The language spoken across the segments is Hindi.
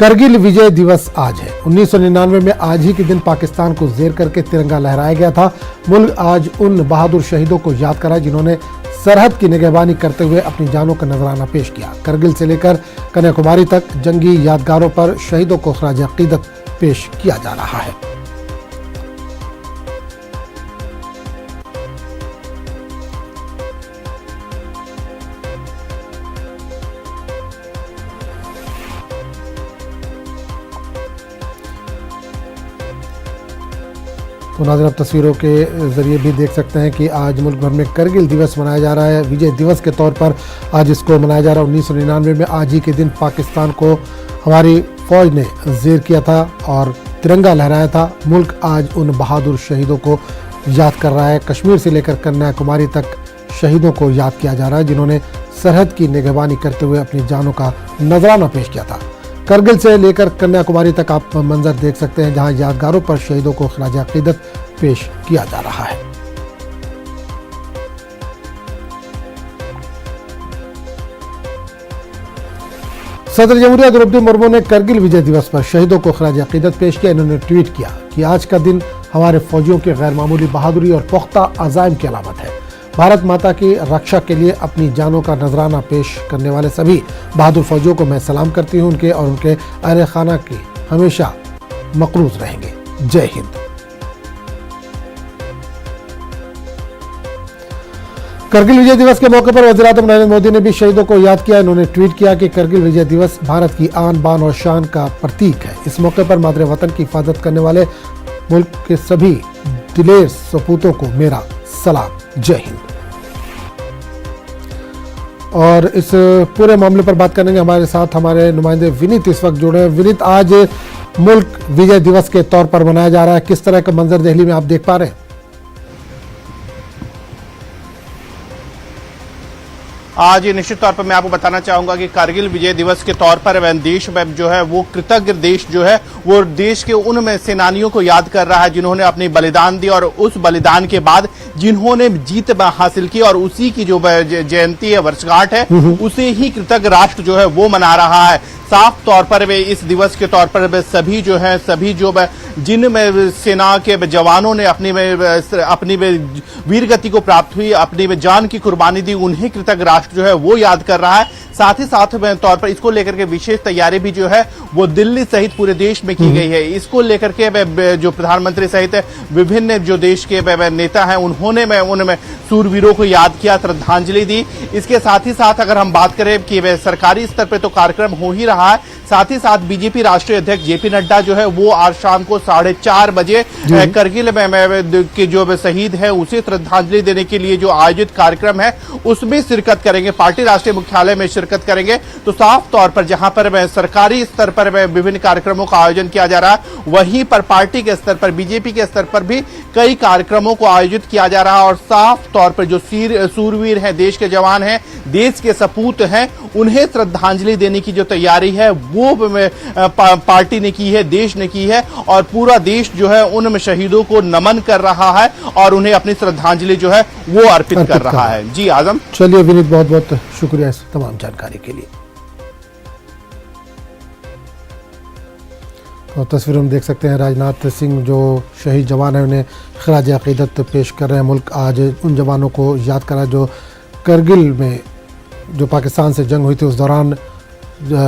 करगिल विजय दिवस आज है। 1999 में आज ही के दिन पाकिस्तान को जेर करके तिरंगा लहराया गया था। मुल्क आज उन बहादुर शहीदों को याद करा जिन्होंने सरहद की निगहबानी करते हुए अपनी जानों का नजराना पेश किया। करगिल से लेकर कन्याकुमारी तक जंगी यादगारों पर शहीदों को खराज अकीदत पेश किया जा रहा है। तो नाज़रीन, आप तस्वीरों के ज़रिए भी देख सकते हैं कि आज मुल्क भर में करगिल दिवस मनाया जा रहा है। विजय दिवस के तौर पर आज इसको मनाया जा रहा है। 1999 में आज ही के दिन पाकिस्तान को हमारी फ़ौज ने जेर किया था और तिरंगा लहराया था। मुल्क आज उन बहादुर शहीदों को याद कर रहा है। कश्मीर से लेकर कन्याकुमारी तक शहीदों को याद किया जा रहा है जिन्होंने सरहद की निगहबानी करते हुए अपनी जानों का नजराना पेश किया था। करगिल से लेकर कन्याकुमारी तक आप मंजर देख सकते हैं जहां यादगारों पर शहीदों को खराज अकीदत पेश किया जा रहा है। सदर जमहूरिया द्रौपदी मुर्मू ने करगिल विजय दिवस पर शहीदों को खराज अकीदत पेश किया। इन्होंने ट्वीट किया कि आज का दिन हमारे फौजियों की गैर मामूली बहादुरी और पुख्ता अज़ाइम की अलामत है। भारत माता की रक्षा के लिए अपनी जानों का नजराना पेश करने वाले सभी बहादुर फौजियों को मैं सलाम करती हूं। उनके और उनके अहले खाना की हमेशा मकरूज रहेंगे। जय हिंद। करगिल विजय दिवस के मौके पर वज़ीर-ए-आज़म नरेंद्र मोदी ने भी शहीदों को याद किया। इन्होंने ट्वीट किया कि करगिल विजय दिवस भारत की आन बान और शान का प्रतीक है। इस मौके पर मादरे वतन की हिफाजत करने वाले मुल्क के सभी दिलेर सपूतों को मेरा सलाम। जय हिंद। और इस पूरे मामले पर बात करेंगे, हमारे साथ हमारे नुमाइंदे विनीत इस वक्त जुड़े हैं। विनीत, आज मुल्क विजय दिवस के तौर पर मनाया जा रहा है, किस तरह का मंजर दिल्ली में आप देख पा रहे हैं? आज निश्चित तौर पर मैं आपको बताना चाहूंगा कि कारगिल विजय दिवस के तौर पर देश में जो है वो कृतज्ञ देश जो है वो देश के उन सेनानियों को याद कर रहा है जिन्होंने अपनी बलिदान दी और उस बलिदान के बाद जिन्होंने जीत हासिल की और उसी की जो जयंती है, वर्षगांठ है, उसे ही कृतज्ञ राष्ट्र जो है वो मना रहा है। साफ तौर पर वे इस दिवस के तौर पर सभी जो जिन सेना के जवानों ने अपनी वीरगति को प्राप्त हुई, अपनी जान की कुर्बानी दी, उन्हें कृतज्ञ राष्ट्र जो है वो याद कर रहा है। साथ ही साथ तौर पर इसको लेकर के विशेष तैयारी भी जो है वो दिल्ली सहित पूरे देश में की गई है। इसको लेकर के जो प्रधानमंत्री सहित विभिन्न जो देश के नेता हैं उन्होंने उनमें सूरवीरों को याद किया, श्रद्धांजलि दी। इसके साथ ही साथ अगर हम बात करें कि सरकारी स्तर पर तो कार्यक्रम हो ही रहा है, साथ ही साथ बीजेपी राष्ट्रीय अध्यक्ष जेपी नड्डा जो है वो आज शाम को 4:30 बजे करगिल में के जो शहीद है उसे श्रद्धांजलि देने के लिए जो आयोजित कार्यक्रम है उसमें शिरकत करेंगे, पार्टी राष्ट्रीय मुख्यालय में शिरकत करेंगे। तो साफ तौर पर जहां पर सरकारी स्तर पर विभिन्न कार्यक्रमों का आयोजन किया जा रहा है, वहीं पर पार्टी के स्तर पर, बीजेपी के स्तर पर भी कई कार्यक्रमों को आयोजित किया जा रहा है। और साफ तौर पर जो सूरवीर हैं, देश के जवान हैं, देश के सपूत हैं, उन्हें श्रद्धांजलि देने की जो तैयारी है वो पार्टी ने की है, देश ने की है और पूरा देश जो है उन शहीदों को नमन कर रहा है और उन्हें अपनी श्रद्धांजलि जो है वो अर्पित कर रहा है। जी आजम। चलिए विनीत, बहुत बहुत शुक्रिया इस तमाम जानकारी के लिए। और तस्वीरों में देख सकते हैं राजनाथ सिंह जो शहीद जवान है उन्हें खराज अकीदत पेश कर रहे हैं। मुल्क आज उन जवानों को याद करा जो करगिल में जो पाकिस्तान से जंग हुई थी उस दौरान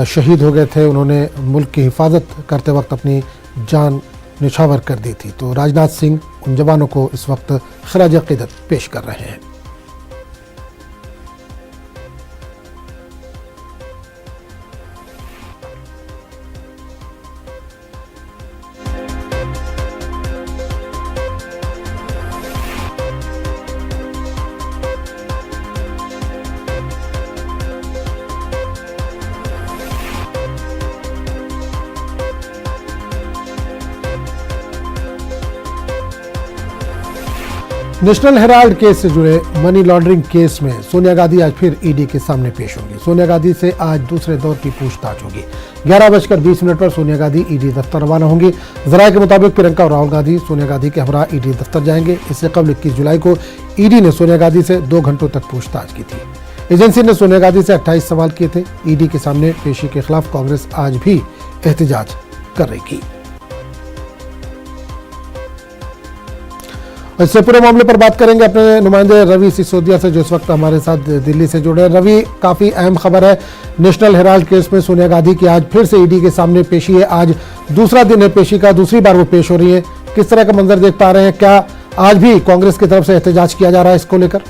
शहीद हो गए थे। उन्होंने मुल्क की हिफाजत करते वक्त अपनी जान निछावर कर दी थी। तो राजनाथ सिंह उन जवानों को इस वक्त खराज अकीदत पेश कर रहे हैं। नेशनल हेराल्ड केस से जुड़े मनी लॉन्ड्रिंग केस में सोनिया गांधी आज फिर ईडी के सामने पेश होंगी। सोनिया गांधी से आज दूसरे दौर की पूछताछ होगी। 11:20 पर सोनिया गांधी ईडी दफ्तर रवाना होंगी। जराये के मुताबिक प्रियंका और राहुल गांधी सोनिया गांधी के हमरा ईडी दफ्तर जाएंगे। इससे कबल 21 जुलाई को ईडी ने सोनिया गांधी से 2 घंटों तक पूछताछ की थी। एजेंसी ने सोनिया गांधी से 28 सवाल किए थे। ईडी के सामने पेशी के खिलाफ कांग्रेस आज भी एहतजाज करेगी। इससे पूरे मामले पर बात करेंगे अपने नुमाइंदे रवि सिसोदिया से, जो इस वक्त हमारे साथ दिल्ली से जुड़े हैं। रवि, काफी अहम खबर है, नेशनल हेराल्ड केस में सोनिया गांधी की आज फिर से ईडी के सामने पेशी है। आज दूसरा दिन है पेशी का, दूसरी बार वो पेश हो रही है। किस तरह का मंजर देख पा रहे हैं? क्या आज भी कांग्रेस की तरफ से एहतजाज किया जा रहा है इसको लेकर?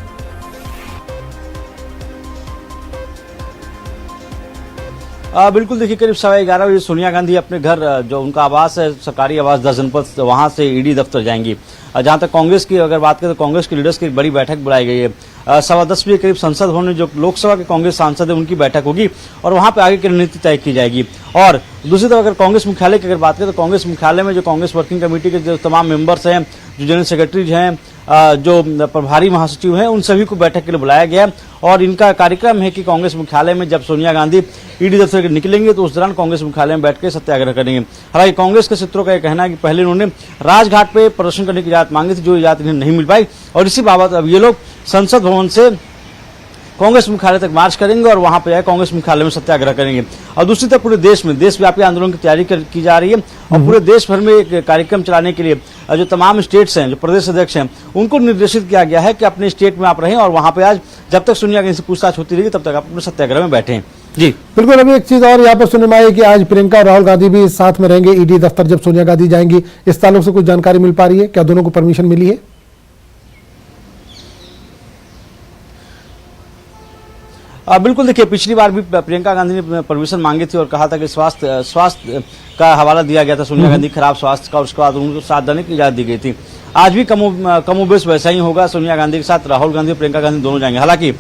बिल्कुल, देखिए करीब 11:15 बजे सोनिया गांधी अपने घर, जो उनका आवास है, सरकारी आवास 10 जनपद, वहां से ईडी दफ्तर जाएंगी। जहां तक कांग्रेस की अगर बात करें तो कांग्रेस के लीडर्स की एक बड़ी बैठक बुलाई गई है। 10:15 बजे करीब संसद भवन में जो लोकसभा के कांग्रेस सांसद है उनकी बैठक होगी और वहां पे आगे की रणनीति तय की जाएगी। और दूसरी तरफ अगर कांग्रेस मुख्यालय की अगर बात करें तो कांग्रेस मुख्यालय में जो कांग्रेस वर्किंग कमेटी के जो तमाम मेंबर्स हैं, जो जनरल सेक्रेटरीज हैं, जो प्रभारी महासचिव हैं, उन सभी को बैठक के लिए बुलाया गया और इनका कार्यक्रम है कि कांग्रेस मुख्यालय में जब सोनिया गांधी ईडी दफ्तर निकलेंगे तो उस दौरान कांग्रेस मुख्यालय में बैठकर सत्याग्रह करेंगे। हालांकि कांग्रेस के सूत्रों का यह कहना है कि पहले उन्होंने राजघाट पे प्रदर्शन करने की इजाजत मांगी थी, जो इजाजत इन्हें नहीं मिल पाई और इसी बाबत अब ये लोग संसद भवन से कांग्रेस मुख्यालय तक मार्च करेंगे और वहां पर कांग्रेस मुख्यालय में सत्याग्रह करेंगे। और दूसरी तरफ पूरे देश में देशव्यापी आंदोलन की तैयारी की जा रही है और पूरे देश भर में एक कार्यक्रम चलाने के लिए जो तमाम स्टेट्स हैं, जो प्रदेश अध्यक्ष हैं, उनको निर्देशित किया गया है कि अपने स्टेट में आप रहें और वहां पे आज जब तक सोनिया गांधी से पूछताछ होती रहेगी तब तक आप अपने सत्याग्रह में बैठें। जी बिल्कुल। अभी एक चीज और यहाँ पर सुनने में आई कि आज प्रियंका और राहुल गांधी भी साथ में रहेंगे ईडी दफ्तर जब सोनिया गांधी जाएंगी। इस ताल्लुक से कुछ जानकारी मिल पा रही है? क्या दोनों को परमिशन मिली है? बिल्कुल, देखिए पिछली बार भी प्रियंका गांधी ने परमिशन मांगी थी और कहा था कि स्वास्थ्य का हवाला दिया गया था सोनिया गांधी खराब स्वास्थ्य का, उसके बाद उनको साथ देने की इजाजत दी गई थी। आज भी कमोबेश वैसा ही होगा। सोनिया गांधी के साथ राहुल गांधी और प्रियंका गांधी दोनों जाएंगे। हालांकि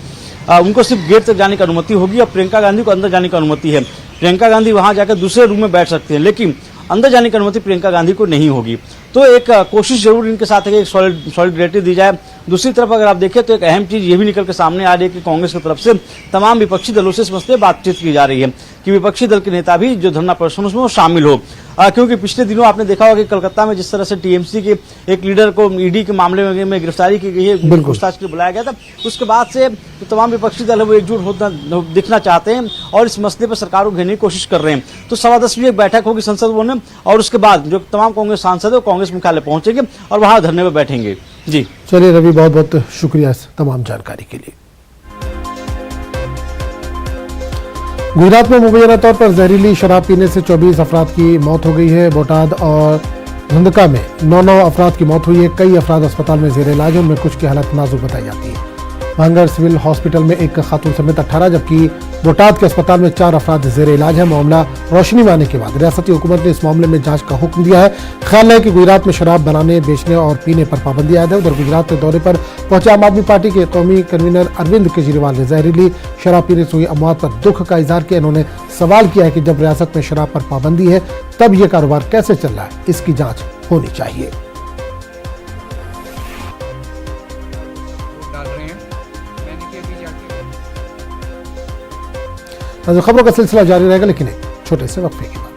उनको सिर्फ गेट तक जाने की अनुमति होगी और प्रियंका गांधी को अंदर जाने की अनुमति है। प्रियंका गांधी वहां जाकर दूसरे रूम में बैठ सकती हैं, लेकिन अंदर जाने की अनुमति प्रियंका गांधी को नहीं होगी। तो एक कोशिश जरूर इनके साथ है कि एक सॉलिडरिटी दी जाए। दूसरी तरफ अगर आप देखें तो एक अहम चीज ये भी निकल के सामने आ रही है कि कांग्रेस की तरफ से तमाम विपक्षी दलों से इस मसले बातचीत की जा रही है कि विपक्षी दल के नेता भी जो धरना प्रदर्शन उसमें वो शामिल हो। क्योंकि पिछले दिनों आपने देखा होगा कि कोलकाता में जिस तरह से टीएमसी के एक लीडर को ईडी के मामले में गिरफ्तारी की गई है, पूछताछ के लिए बुलाया गया था, उसके बाद से तो तमाम विपक्षी दल है वो एकजुट होना दिखना चाहते हैं और इस मसले पर सरकार को घेरने की कोशिश कर रहे हैं। तो 10:15 बजे एक बैठक होगी संसद भवन में और उसके बाद जो तमाम कांग्रेस सांसद है वो कांग्रेस मुख्यालय पहुंचेंगे और वहां धरने में बैठेंगे। जी चलिए रवि, बहुत बहुत शुक्रिया इस तमाम जानकारी के लिए। गुजरात में मुबैना तौर पर जहरीली शराब पीने से 24 अफराद की मौत हो गई है। बोटाद और धंधका में 9 अफराद की मौत हुई है। कई अफराद अस्पताल में जेर इलाज है, उनमें कुछ की हालत नाजुक बताई जाती है। भांगर सिविल हॉस्पिटल में एक खातून समेत 18 जबकि बोटाद के अस्पताल में 4 अफराद जेर इलाज है। मामला रोशनी में आने के बाद रियासती हुकूमत ने इस मामले में जांच का हुक्म दिया है। ख्याल है कि गुजरात में शराब बनाने, बेचने और पीने पर पाबंदी आयद है। उधर गुजरात के दौरे पर पहुंचे आम आदमी पार्टी के कौमी कन्वीनर अरविंद केजरीवाल ने जहरीली शराब पीने से हुई अमवात पर दुख का इजहार किया। इन्होंने सवाल किया है कि जब रियासत में शराब पर पाबंदी है तब ये कारोबार कैसे चल रहा है, इसकी जांच होनी चाहिए। खबरों का सिलसिला जारी रहेगा, लेकिन एक छोटे से वक्फे के बाद।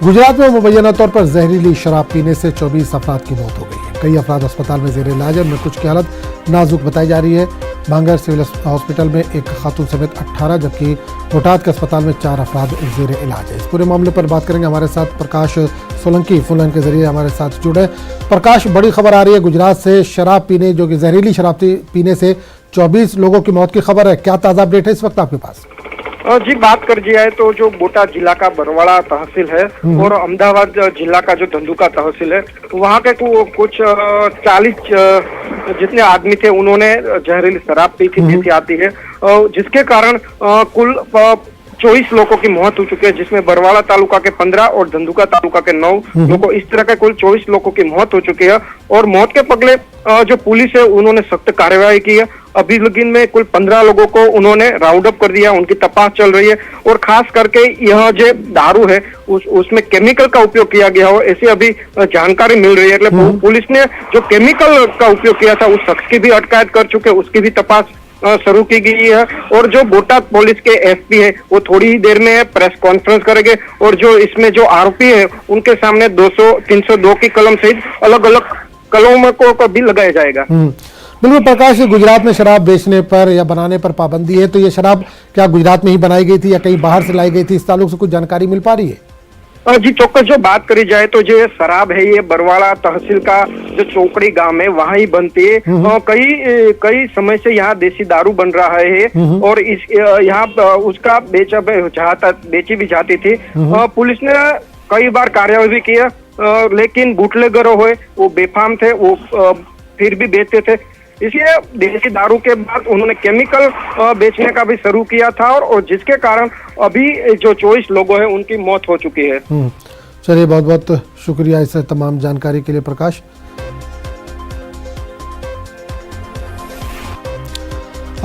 गुजरात में मुबैना तौर पर जहरीली शराब पीने से 24 अफराद की मौत हो गई है। कई अफराद अस्पताल में जेर इलाज है, उनमें कुछ की हालत नाजुक बताई जा रही है। भांगर सिविल हॉस्पिटल में एक खातून समेत 18 जबकि बोटाद के अस्पताल में 4 अफराद जेर इलाज है। इस पूरे मामले पर बात करेंगे, हमारे साथ प्रकाश सोलंकी फोन लाइन के जरिए हमारे साथ जुड़े। प्रकाश, बड़ी खबर आ रही है गुजरात से, शराब पीने जो कि जहरीली शराब पीने से 24 लोगों की मौत की खबर है। क्या ताज़ा अपडेट है इस वक्त आपके पास? जी, बात कर जाए तो जो बोटाद जिला का बरवाड़ा तहसील है और अहमदाबाद जिला का जो धंधुका तहसील है, वहाँ के कुछ 40 जितने आदमी थे उन्होंने जहरीली शराब पी थी जैसी आती है, जिसके कारण कुल 24 लोगों की मौत हो चुकी है, जिसमें बरवाड़ा तालुका के 15 और धंधुका तालुका के 9 लोगों, इस तरह के कुल 24 लोगों की मौत हो चुकी है। और मौत के पगले जो पुलिस है उन्होंने सख्त कार्रवाई की है। अभी लगिन में कुल 15 लोगों को उन्होंने राउंड अप कर दिया, उनकी तपास चल रही है। और खास करके यह जो दारू है उसमें केमिकल का उपयोग किया गया हो ऐसी अभी जानकारी मिल रही है। मतलब पुलिस ने जो केमिकल का उपयोग किया था उस शख्स की भी अटकायत कर चुके, उसकी भी तपास शुरू की गई है। और जो बोटाद पुलिस के एसपी है वो थोड़ी ही देर में प्रेस कॉन्फ्रेंस करेंगे और जो इसमें जो आरोपी है उनके सामने 200, 302 की कलम सहित अलग अलग कलमों को भी लगाया जाएगा। बिल्कुल प्रकाश, गुजरात में शराब बेचने पर या बनाने पर पाबंदी है, तो ये शराब क्या गुजरात में ही बनाई गई थी या कहीं बाहर से लाई गई थी, इस ताल्लुक से कुछ जानकारी मिल पा रही है? जी चौक्कस जो बात करी जाए तो जो ये शराब है ये बरवाड़ा तहसील का जो चौकड़ी गांव है वहाँ ही बनती है। कई समय से यहाँ देसी दारू बन रहा है और इस यहाँ उसका बेची भी जाती थी। पुलिस ने कई बार कार्रवाई भी किया, लेकिन बुटलेगरों हुए वो बेफाम थे, वो फिर भी बेचते थे। इसलिए देसी दारू के बाद उन्होंने केमिकल बेचने का भी शुरू किया था और जिसके कारण अभी जो 24 लोगों हैं उनकी मौत हो चुकी है। चलिए, बहुत बहुत शुक्रिया इस तमाम जानकारी के लिए प्रकाश।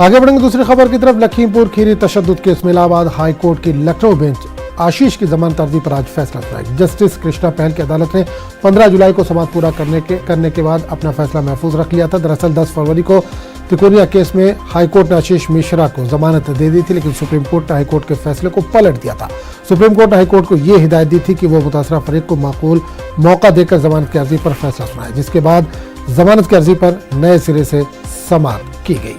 आगे बढ़ेंगे दूसरी खबर की तरफ। लखीमपुर खीरी तशद्दुद केस में इलाहाबाद हाई कोर्ट की लखनऊ बेंच आशीष की जमानत अर्जी पर आज फैसला सुनाएगी। जस्टिस कृष्णा पहल की अदालत ने 15 जुलाई को समाप्त पूरा करने के बाद अपना फैसला महफूज रख लिया था। दरअसल 10 फरवरी को तिकोरिया केस में हाईकोर्ट ने आशीष मिश्रा को जमानत दे दी थी, लेकिन सुप्रीम कोर्ट ने हाईकोर्ट के फैसले को पलट दिया था। सुप्रीम कोर्ट ने हाईकोर्ट को यह हिदायत दी थी कि वो मुतासरा फरीक को माकूल मौका देकर जमानत की अर्जी पर फैसला सुनाए, जिसके बाद जमानत की अर्जी पर नए सिरे से समाअत की गई।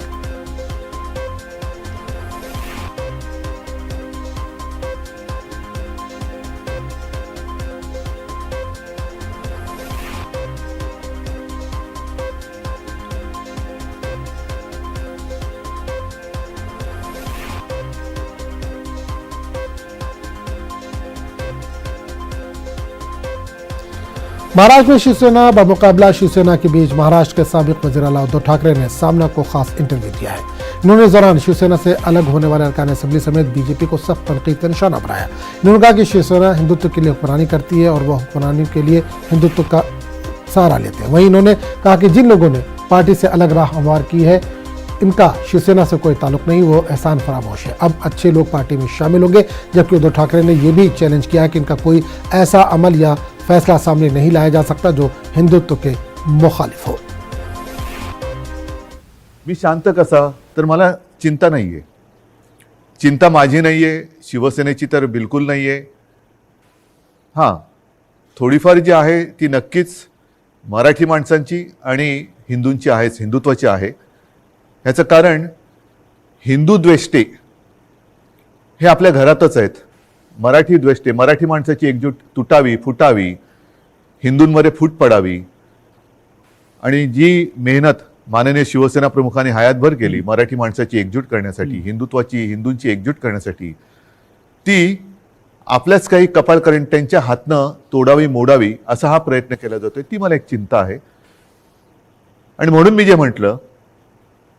महाराष्ट्र में शिवसेना बमुकाबला शिवसेना के बीच महाराष्ट्र के साबिक वज़ीर आला उद्धव ठाकरे ने सामना को खास इंटरव्यू दिया है। इन्होंने इस दौरान शिवसेना से अलग होने वाले अरकान असेंबली समेत बीजेपी को सख्त तनकीद का निशाना बनाया। इन्होंने कहा कि शिवसेना हिंदुत्व के लिए हुक्मरानी करती है और वह हुक्मरानी के लिए हिंदुत्व का सहारा लेते हैं। वहीं इन्होंने कहा कि जिन लोगों ने पार्टी से अलग राह हमवार की है, इनका शिवसेना से कोई ताल्लुक नहीं, वो एहसान फरामोश है। अब अच्छे लोग पार्टी में शामिल होंगे। जबकि उद्धव ठाकरे ने यह भी चैलेंज किया है कि इनका कोई ऐसा अमल या फैसला सामने नहीं लाया जा सकता जो हिंदुत्व के मुखालिफ हो। मी शांत कसा, तर मला चिंता नाहीये। चिंता माझी नाहीये, शिवसेनेची तर बिलकुल नाहीये। हां, थोडीफार जी आहे ती नक्कीच मराठी माणसांची आणि हिंदूंची आहेच, हिंदुत्वाची आहे। याचं कारण हिंदू द्वेष्टे हे आपल्या घरातच आहेत। मराठी द्वेष्टे, मराठी माणसाची एकजूट तुटावी, फुटावी, हिंदूंमध्ये फूट पडावी आणि जी मेहनत माननीय शिवसेना प्रमुखांनी हयातभर केली मराठी माणसाची एकजूट करण्यासाठी, हिंदुत्वाची, हिंदूंची एकजूट करण्यासाठी, ती आपल्याच काही कपाळकरंट्यांच्या हातनं तोडावी, मोडावी असा हा प्रयत्न केला जातोय। ती मला एक चिंता आहे आणि म्हणून मी जे म्हटलं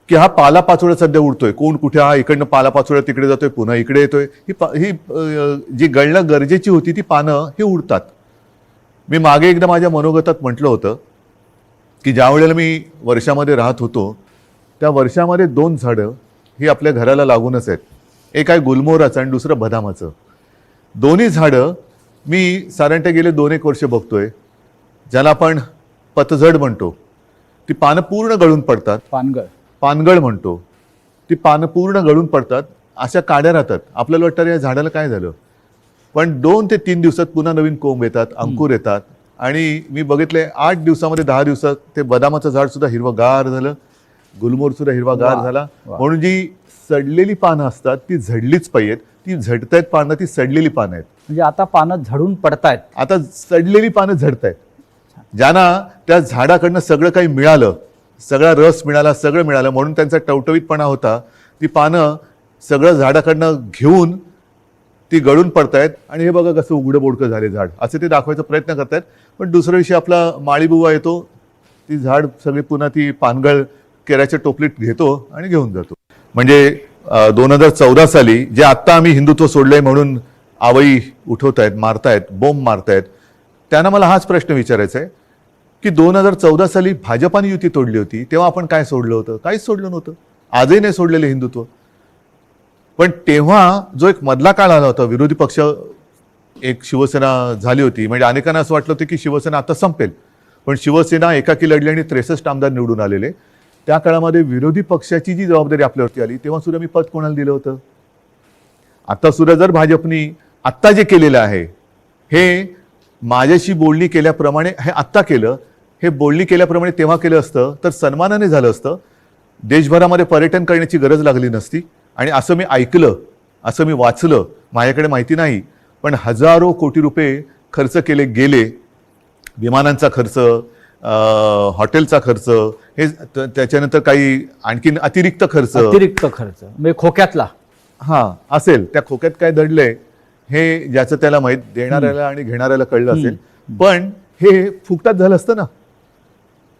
की हा पालापाचोळा सध्या उडतोय, कोण कुठे, हा इकडनं पालापाचोळा तिकडे जातोय, पुन्हा इकडे येतोय, ही जी गळणं गरजेची होती ती पानं हे उडतात। मी मागे एकदा माझ्या मनोगतात म्हटलं होतं की ज्या वेळेला मी वर्षामध्ये राहत होतो त्या वर्षामध्ये 2 झाडं ही आपल्या घराला लागूनच आहेत। एक आहे गुलमोहराचं आणि दुसरं बदामाचं। दोन्ही झाडं मी साधारणतः गेले 2-1 वर्ष बघतोय, ज्याला आपण पतझड म्हणतो। ती पानं पूर्ण गळून पडतात, पानगळ म्हणतो। ती पानं पूर्ण गळून पडतात, अशा काड्या राहतात। आपल्याला वाटतं या झाडाला काय झालं, पण 2 ते 3 दिवसात पुन्हा नवीन कोंब येतात, अंकुर येतात आणि मी बघितले 8 दिवसामध्ये 10 दिवसात ते बदामाचं झाड सुद्धा हिरवगार झालं, गुलमोहर सुद्धा हिरवागार झाला। म्हणून जी सडलेली पानं असतात ती झडलीच पाहिजेत। ती झडतायत पानं, ती सडलेली पानं आहेत। म्हणजे आता पानं झडून पडतायत, आता सडलेली पानं झडतायत। ज्यांना त्या झाडाकडनं सगळं काही मिळालं, सगळा रस मिळाला, सगळं मिळालं, म्हणून त्यांचा टवटवीतपणा होता, ती पानं सगळं झाडाकडनं घेऊन ती गळून पडतायत आणि हे बघा कसं उघडं बोडकं झाले झाड, असं ते दाखवायचा प्रयत्न करतायत। पण दुसऱ्या दिवशी आपला माळीबुवा येतो, ती झाड सगळी पुन्हा ती पानगळ केराच्या टोपलीत घेतो आणि घेऊन जातो। म्हणजे 2014 साली जे आत्ता आम्ही हिंदुत्व सोडलंय म्हणून आवई उठवतायत, मारतायत, बोंब मारतायत, त्यांना मला हाच प्रश्न विचारायचा आहे की 2014 साली भाजपाने युती तोडली होती तेव्हा आपण काय सोडलं होतं? काहीच सोडलं नव्हतं। आजही नाही सोडलेलं हिंदुत्व। पण तेव्हा जो एक मधला काळ आला होता, विरोधी पक्ष एक शिवसेना झाली होती, म्हणजे अनेकांना असं वाटलं होतं की शिवसेना आता संपेल, पण शिवसेना एकाकी लढली आणि 63 आमदार निवडून आलेले। त्या काळामध्ये विरोधी पक्षाची जी जबाबदारी आपल्यावरती आली तेव्हा सुद्धा मी पद कोणाला दिलं होतं? आता सुद्धा जर भाजपनी आत्ता जे केलेलं आहे हे माझ्याशी बोलणी केल्याप्रमाणे हे आत्ता केलं हे बोलणी केल्याप्रमाणे तेव्हा केलं असतं तर सन्मानाने झालं असतं. देशभरामध्ये पर्यटन करण्याची गरज लागली नसती. आणि असं मी ऐकलं, असं मी वाचलं, माझ्याकडे माहिती नाही, पण हजारो कोटी रुपये खर्च केले गेले. विमानांचा खर्च, हॉटेलचा खर्च, हे त्याच्यानंतर काही आणखीन अतिरिक्त खर्च म्हणजे खोक्यातला हा असेल. त्या खोक्यात काय दडलंय हे ज्याचं त्याला माहीत, देणाऱ्याला आणि घेणाऱ्याला कळलं असेल. पण हे फुकटात झालं असतं ना,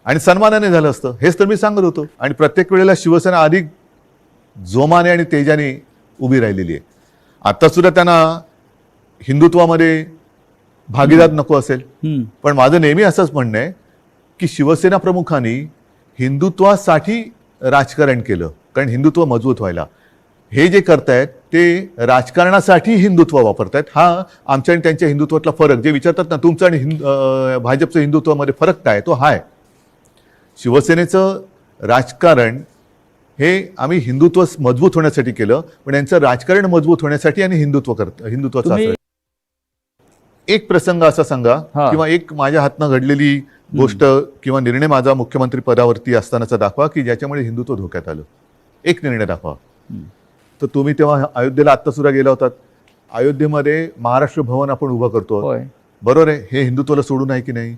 आणि सन्मानाने झालं असतं. हेच तर मी सांगत होतो. आणि प्रत्येक वेळेला शिवसेना अधिक जोमाने आणि तेजाने उभी राहिलेली आहे. आता सुद्धा त्यांना हिंदुत्वामध्ये भागीदार नको असेल, पण माझं नेहमी असंच म्हणणं आहे की शिवसेना प्रमुखांनी हिंदुत्वासाठी राजकारण केलं, कारण हिंदुत्व मजबूत व्हायला. हे जे करतायत ते राजकारणासाठी हिंदुत्व वापरतायत. हा आमच्या आणि त्यांच्या हिंदुत्वातला फरक, जे विचारतात ना तुमचं आणि भाजपचं हिंदुत्वामध्ये फरक काय, तो हा आहे. शिवसेनेचं राजकारण हे आम्ही हिंदुत्व मजबूत होण्यासाठी केलं, पण यांचं राजकारण मजबूत होण्यासाठी आणि हिंदुत्वाचं असं. एक प्रसंग असा सांगा किंवा एक माझ्या हातनं घडलेली गोष्ट किंवा निर्णय माझा मुख्यमंत्री पदावरती असतानाचा दाखवा की ज्याच्यामुळे हिंदुत्व धोक्यात आलं. एक निर्णय दाखवा. तर तुम्ही तेव्हा अयोध्येला आत्ता सुद्धा गेला होतात. अयोध्येमध्ये महाराष्ट्र भवन आपण उभं करतो, बरोबर आहे. हे हिंदुत्वाला सोडून आहे की नाही?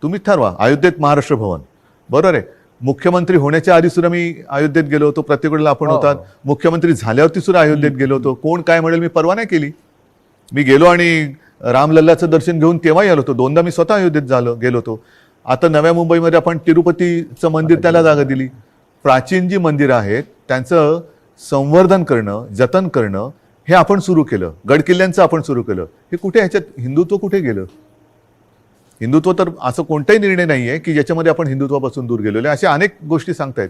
तुम्ही ठरवा. अयोध्येत महाराष्ट्र भवन, बरोबर आहे. मुख्यमंत्री होण्याच्या आधी सुद्धा मी अयोध्येत गेलो होतो. प्रत्येक वेळेला आपण होतात. मुख्यमंत्री झाल्यावरती सुद्धा अयोध्येत गेलो होतो. कोण काय म्हणेल मी परवा नाही केली. मी गेलो आणि रामलल्लाचं दर्शन घेऊन तेव्हाही आलो होतो. दोनदा मी स्वतः अयोध्येत गेलो होतो. आता नव्या मुंबईमध्ये आपण तिरुपतीचं मंदिर त्याला जागा दिली. प्राचीन जी मंदिरं आहेत त्यांचं संवर्धन करणं, जतन करणं हे आपण सुरू केलं. गडकिल्ल्यांचं आपण सुरू केलं. हे कुठे, ह्याच्यात हिंदुत्व कुठे गेलं? हिंदुत्व तर असं कोणताही निर्णय नाही आहे की ज्याच्यामध्ये आपण हिंदुत्वापासून दूर गेलेलो आहे. अशा अनेक गोष्टी सांगतायत.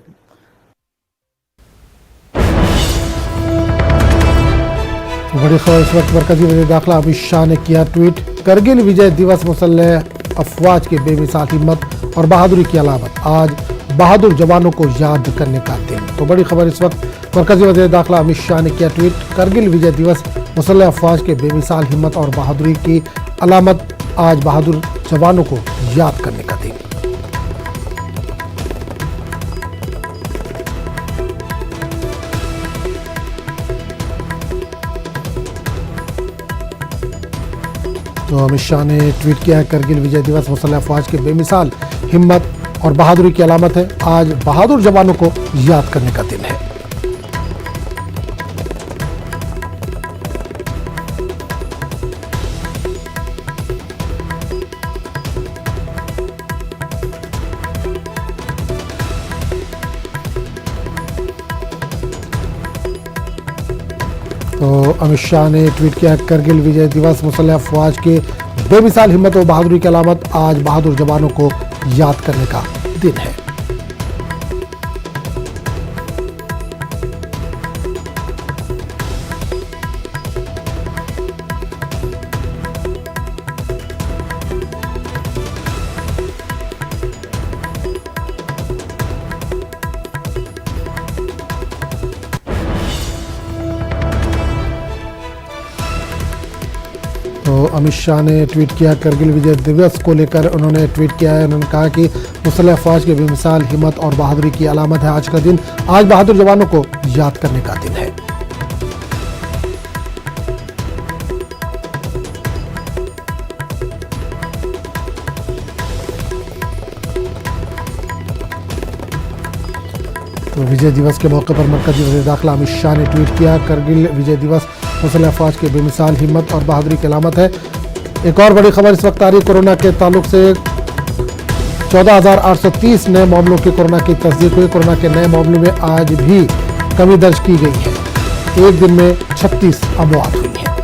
बड़ी खबर इस वक्त मरकजी वज़ीर दाखिला अमित शाह ने किया ट्वीट। करगिल विजय दिवस मुसल्लह अफवाज की बेमिसाल हिम्मत और बहादुरी की अलामत, आज बहादुर जवानों को याद करने का दिन। तो बड़ी खबर इस वक्त मरकजी वज़ीर दाखिला अमित शाह ने किया ट्वीट। करगिल विजय दिवस मुसल्लह अफवाज के बेमिसाल हिम्मत और बहादुरी की अलामत, आज बहादुर जवानों को याद करने का दिन। तो अमित शाह ने ट्वीट किया है, करगिल विजय दिवस मुसल्लह अफवाज के बेमिसाल हिम्मत और बहादुरी की अलामत है, आज बहादुर जवानों को याद करने का दिन है। तो अमित शाह ने ट्वीट किया, करगिल विजय दिवस मुसल्लह अफवाज के बेमिसाल हिम्मत और बहादुरी की अलामत, आज बहादुर जवानों को याद करने का दिन है। तो अमित शाह ने ट्वीट किया, करगिल विजय दिवस को लेकर उन्होंने ट्वीट किया है। उन्होंने कहा कि मुसल्लह अफवाज के बेमिसाल हिम्मत और बहादुरी की अलामत है आज का दिन, आज बहादुर जवानों को याद करने का दिन है। तो विजय दिवस के मौके पर मरकजी वज़ीर दाखिला अमित शाह ने ट्वीट किया, करगिल विजय दिवस मुसल्लह अफवाज के बेमिसाल हिम्मत और बहादुरी की अलामत है। एक और बड़ी खबर इस वक्त आ रही, कोरोना के ताल्लुक से 14,830 नए मामलों की कोरोना की तस्दीक हुई। कोरोना के नए मामलों में आज भी कमी दर्ज की गई है। एक दिन में 36 अमवात हुई हैं।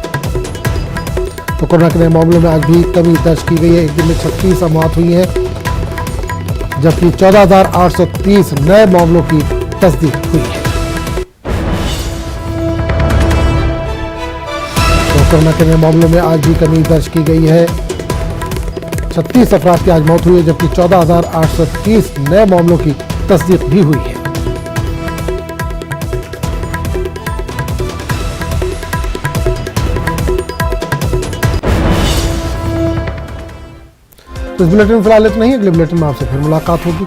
तो कोरोना के नए मामलों में आज भी कमी दर्ज की गई है। एक दिन में 36 अमवात हुई हैं, जबकि 14,830 नए मामलों की तस्दीक हुई है। कोरोना के नए मामलों में आज भी कमी दर्ज की गई है। 36 अफराद की आज मौत हुई है, जबकि 14,830 नए मामलों की तस्दीक भी हुई है। तो इस बुलेटिन में फिलहाल इतना ही, अगले बुलेटिन में आपसे फिर मुलाकात होगी।